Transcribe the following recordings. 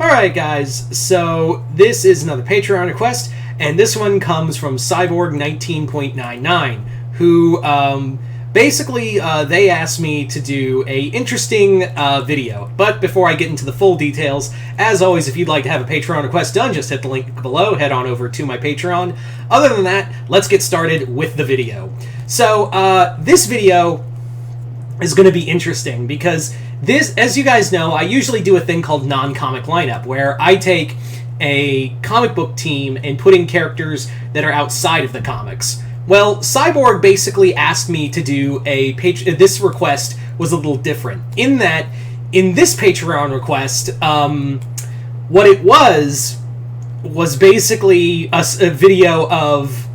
Alright guys, so this is another Patreon request, and this one comes from Cyborg19.99, who basically they asked me to do a interesting video. But before I get into the full details, as always, if you'd like to have a Patreon request done, just hit the link below, head on over to my Patreon. Other than that, let's get started with the video. So this video is going to be interesting because this, as you guys know, I usually do a thing called non-comic lineup, where I take a comic book team and put in characters that are outside of the comics. Well, Cyborg basically asked me to do this request was a little different, in that, in this Patreon request, what it was basically a video of,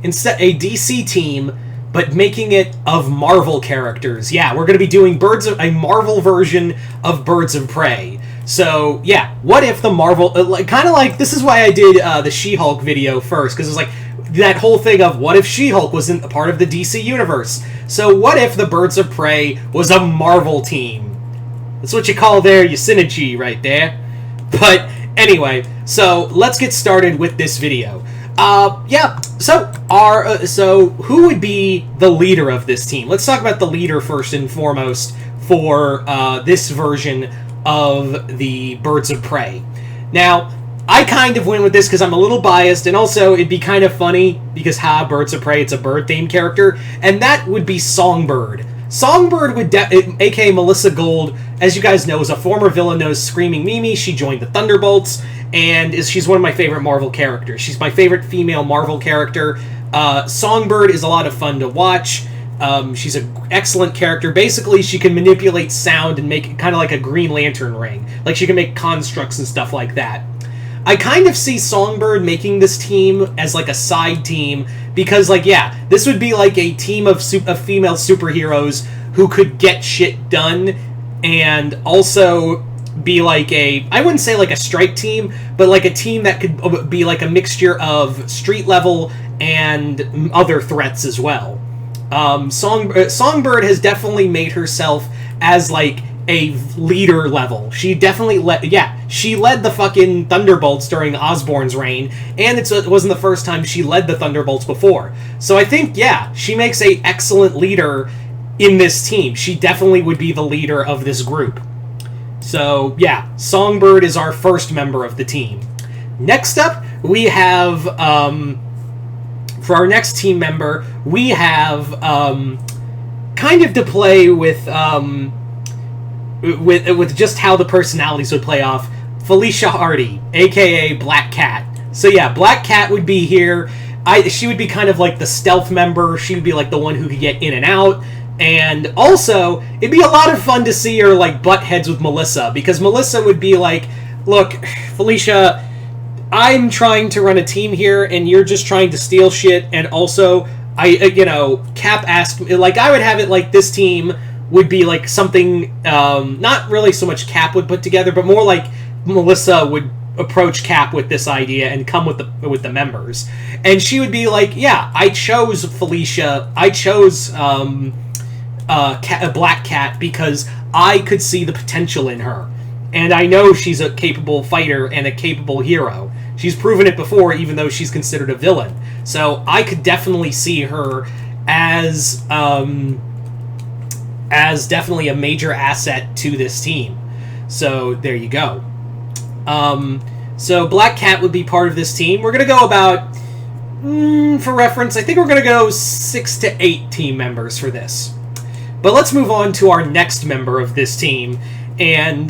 instead, a DC team, but making it of Marvel characters. Yeah, we're going to be doing a Marvel version of Birds of Prey. So, yeah, what if the Marvel... kind of like, this is why I did the She-Hulk video first, because it was like that whole thing of what if She-Hulk wasn't a part of the DC universe? So what if the Birds of Prey was a Marvel team? That's what you call your synergy right there. But anyway, so let's get started with this video. So who would be the leader of this team? Let's talk about the leader first and foremost for this version of the Birds of Prey. Now, I kind of went with this because I'm a little biased, and also it'd be kind of funny because, Birds of Prey, it's a bird-themed character, and that would be Songbird. Songbird would, aka Melissa Gold, as you guys know, is a former Villainous Screaming Mimi. She joined the Thunderbolts, and she's one of my favorite Marvel characters. She's my favorite female Marvel character. Songbird is a lot of fun to watch. She's an excellent character. Basically, she can manipulate sound and make it kind of like a Green Lantern ring. Like, she can make constructs and stuff like that. I kind of see Songbird making this team as like a side team because, like, yeah, this would be like a team of female superheroes who could get shit done and also be like I wouldn't say like a strike team, but like a team that could be like a mixture of street level and other threats as well. Songbird has definitely made herself as like a leader level. She definitely she led the fucking Thunderbolts during Osborn's reign, and it wasn't the first time she led the Thunderbolts before. So I think, yeah, she makes a excellent leader in this team. She definitely would be the leader of this group. So, yeah, Songbird is our first member of the team. Next up, we have, for our next team member, we have, kind of to play with just how the personalities would play off, Felicia Hardy, aka Black Cat. So yeah, Black Cat would be here. She would be kind of like the stealth member. She would be like the one who could get in and out. And also, it'd be a lot of fun to see her like butt heads with Melissa, because Melissa would be like, look, Felicia, I'm trying to run a team here, and you're just trying to steal shit, and also, Cap asked me, like, I would have it like this team would be like something, not really so much Cap would put together, but more like Melissa would approach Cap with this idea and come with the members. And she would be like, yeah, I chose Felicia, I chose Black Cat because I could see the potential in her. And I know she's a capable fighter and a capable hero. She's proven it before, even though she's considered a villain. So I could definitely see her as definitely a major asset to this team. So there you go. So Black Cat would be part of this team. We're going to go about, for reference, I think we're going to go 6 to 8 team members for this. But let's move on to our next member of this team. And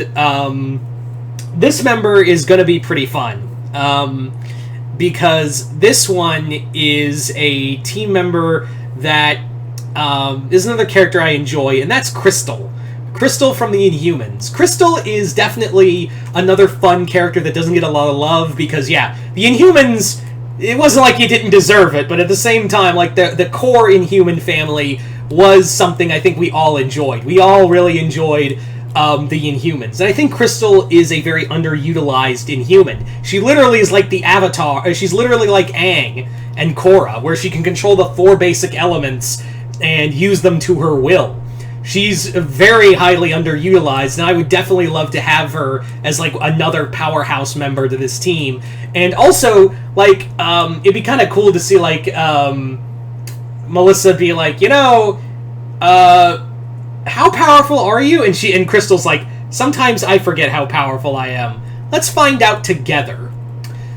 this member is going to be pretty fun. Because this one is a team member that is another character I enjoy, and that's Crystal. Crystal from the Inhumans. Crystal is definitely another fun character that doesn't get a lot of love because, yeah, the Inhumans, it wasn't like you didn't deserve it, but at the same time, like, the core Inhuman family was something I think we all enjoyed. We all really enjoyed the Inhumans. And I think Crystal is a very underutilized Inhuman. She literally is like the Avatar. She's literally like Aang and Korra, where she can control the 4 basic elements and use them to her will. she's very highly underutilized, and I would definitely love to have her as like another powerhouse member to this team. And also, like, it'd be kind of cool to see like Melissa be like, how powerful are you? And Crystal's like, sometimes I forget how powerful I am. Let's find out together.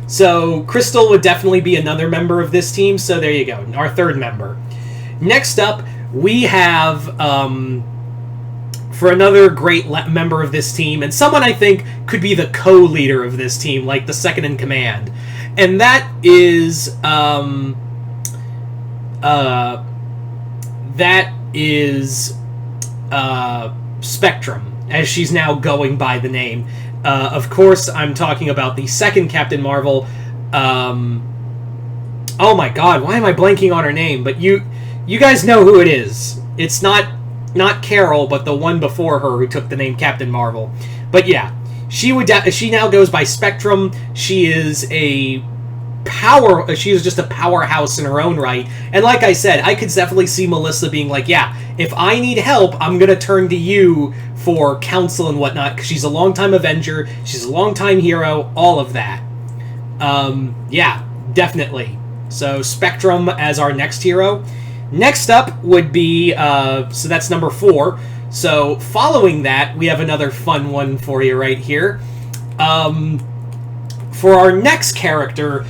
So Crystal would definitely be another member of this team. So there you go, our third member. Next up, we have, for another great member of this team, and someone I think could be the co-leader of this team, like the second in command. And that is, Spectrum, as she's now going by the name. Of course, I'm talking about the second Captain Marvel. Oh my god, why am I blanking on her name? But you guys know who it is. It's not Carol, but the one before her who took the name Captain Marvel. But yeah, she now goes by Spectrum. She is just a powerhouse in her own right. And like I said, I could definitely see Melissa being like, yeah, if I need help, I'm gonna turn to you for counsel and whatnot, because she's a longtime Avenger, she's a longtime hero, all of that. Yeah, definitely. So Spectrum as our next hero. Next up would be, so that's number 4. So following that, we have another fun one for you right here. For our next character,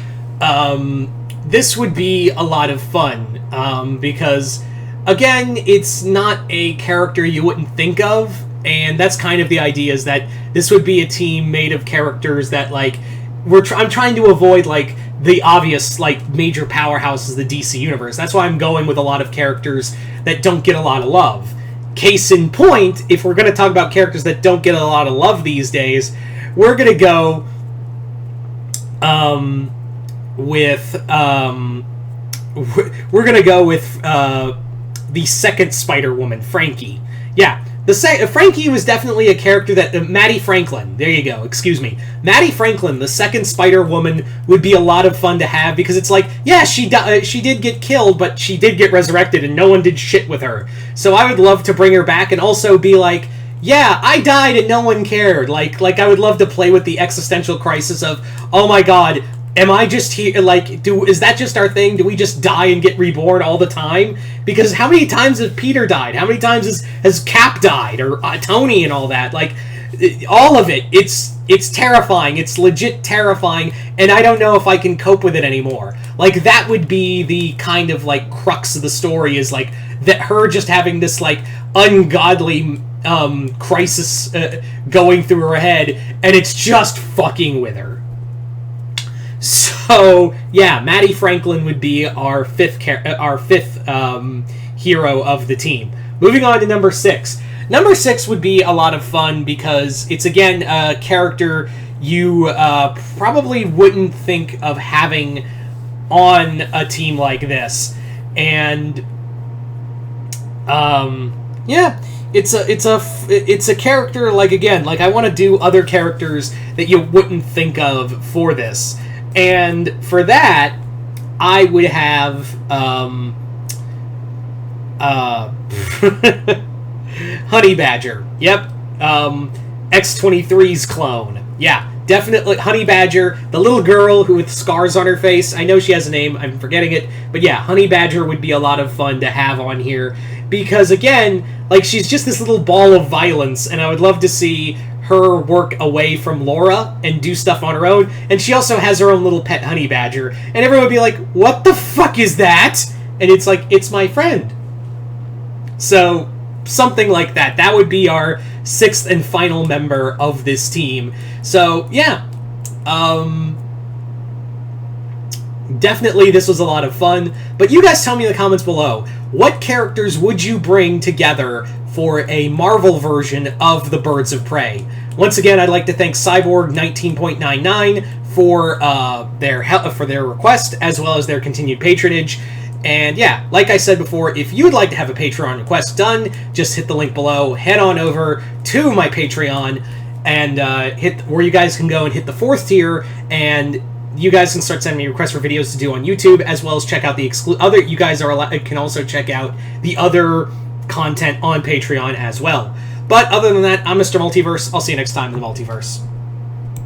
this would be a lot of fun, because, again, it's not a character you wouldn't think of, and that's kind of the idea, is that this would be a team made of characters that, like, I'm trying to avoid, like, the obvious, like, major powerhouses of the DC Universe. That's why I'm going with a lot of characters that don't get a lot of love. Case in point, if we're going to talk about characters that don't get a lot of love these days, we're going to go with the second Spider-Woman, Frankie. Yeah, Frankie was definitely a character that Maddie Franklin. There you go. Excuse me, Maddie Franklin, the second Spider-Woman, would be a lot of fun to have, because it's like, yeah, she did get killed, but she did get resurrected, and no one did shit with her. So I would love to bring her back, and also be like, yeah, I died and no one cared. Like I would love to play with the existential crisis of, oh my god, am I just here? Like, is that just our thing? Do we just die and get reborn all the time? Because how many times has Peter died? How many times has Cap died? Or Tony and all that? Like, all of it. It's terrifying. It's legit terrifying. And I don't know if I can cope with it anymore. Like, that would be the kind of, like, crux of the story, is, like, that her just having this, like, ungodly crisis going through her head, and it's just fucking with her. So yeah, Maddie Franklin would be our fifth hero of the team. Moving on to number 6. Number 6 would be a lot of fun, because it's, again, a character you probably wouldn't think of having on a team like this, and yeah. It's a character, like, again, like, I want to do other characters that you wouldn't think of for this. And for that, I would have Honey Badger. Yep. X-23's clone. Yeah, definitely Honey Badger, the little girl who with scars on her face. I know she has a name, I'm forgetting it. But yeah, Honey Badger would be a lot of fun to have on here, because, again, like, she's just this little ball of violence, and I would love to see her work away from Laura and do stuff on her own. And she also has her own little pet Honey Badger, and everyone would be like, what the fuck is that? And it's like, it's my friend. So something like that. That would be our 6th and final member of this team. So yeah, definitely this was a lot of fun. But you guys tell me in the comments below, what characters would you bring together for a Marvel version of the Birds of Prey? Once again, I'd like to thank Cyborg 19.99 for their request, as well as their continued patronage. And yeah, like I said before, if you would like to have a Patreon request done, just hit the link below, head on over to my Patreon, and hit where you guys can go and hit the 4th tier, and you guys can start sending me requests for videos to do on YouTube, as well as check out the other. You guys can also check out the other content on Patreon as well. But other than that, I'm Mr. Multiverse. I'll see you next time in the Multiverse.